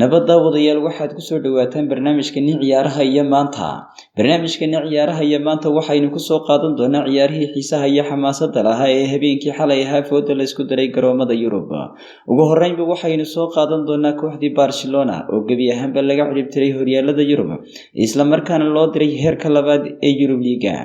nabadda wadayaal waxaad ku soo dhawaataan barnaamijkeena ciyaaraha iyo maanta. Barnaamijkeena ciyaaraha iyo maanta waxaynu ku soo qaadan doonaa ciyaarihii xiisaha iyo xamaasadda lahaa ee habeenkii xalay ahaa fooda la isku daray garoomada Yurub. Ugu horreynba waxaynu soo qaadan doonaa kooxdii Barcelona oo gebi ahaanba laga ciribtiray horyaalada Yurub, isla markaana loo diray heerka labaad ee Yurub Liiga.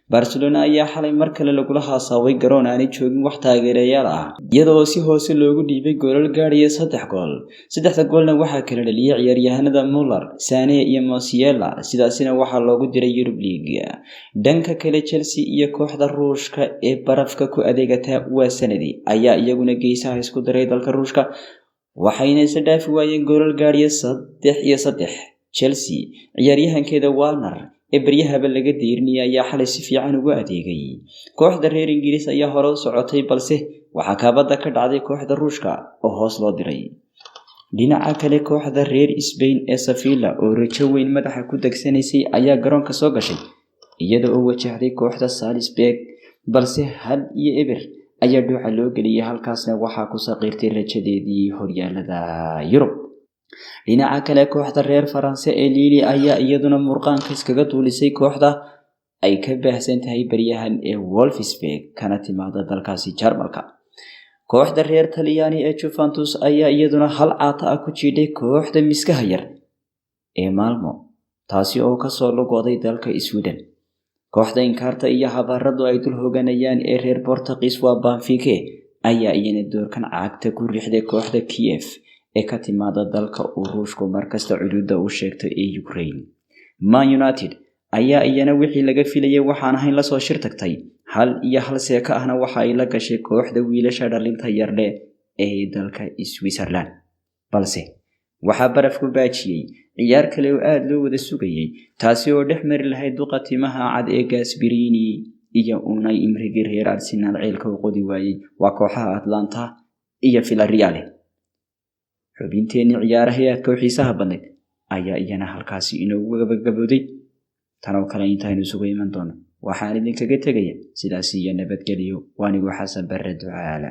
Barcelona ayaa xalay mar kale lagula haasaaway garoon aanay joogin wax taageerayaal ah, iyadoo si hoose loogu dhiibay goolal gaadhaya 3 gool. 3 goolna waxaa kala dhaliyay ciyaaryahanada Muller, Sane iyo Musiala, sidaasina waxaa loogu diray Yurub Liiga. Dhanka kale Chelsea iyo kooxda Ruushka ee barafka ku adeegata waa sanadi ayaa iyaguna geesaha isku daray dalka Ruushka, waxayna is dhaafi waayeen goolal gaadhaya 3-3. Chelsea ciyaaryahankeeda Werner ebriyahaba laga diirniyay ayaa xalay si fiican ugu adeegay. Kooxda reer Ingiriis ayaa hore u socotay balse waxaa kaabada ka dhacday kooxda Ruushka oo hoos loo diray. Dhinaca kale kooxda reer Spain ee Sevilla oo rajo weyn madaxa ku dagsanaysay ayaa garoonka soo gashay iyada oo wajahday kooxda Salzburg, balse 1-0 ayaa dhuuxa loo geliyay, halkaasna waxaa ku saqiirtay rajadeedii horyaalada Yurub. Dhinaca kale kooxda reer Faranse ee Lille ayaa iyaduna murqaanka iskaga duulisay kooxda ay ka baahsan tahay baryahan ee Wolfsburg kana timaada dalkaasi Jarmalka. Kooxda reer Talyaani ee Juventus ayaa iyaduna hal caata ah ku jiiday kooxda miskaha yar ee Malmo, taasi oo ka soo lugooday dalka Sweden. Kooxda inkaarta iyo habaaradu ay dul hooganayaan ee reer Portuguese waa Benfica ayaa iyana doorkan caagta ku riixday kooxda Kiev ee ka timaada dalka Ruushka markasta cududa u sheegtay ee Ukraine. Man United ayaa iyana wixii laga filayay waxaan ahayn la soo shir tagtay, 1-1 seeka ahna waxa ay la gashay kooxda wiilasha dhalinta yardhe ee dalka Switzerland. Balse waxaa baraf ku baajiyay ciyaar kale oo aad loo wada sugayay, taasi oo dhex mari lahayd duqa timaha cad ee Gasperini iyo Unai Emery reer Arsenal ceelka u qodi waayay waa kooxaha Atlanta iyo Villarreal. xubinteeni ciyaaraha ee kooxiisaha badneed ayaa iyana halkaasi inoogu gabagabowday. tan oo kale intaynu isugu iman doono waxaan idinkaga tegaya sidaas iyo nabadgelyo. waanigu Xasan Barre Ducaale.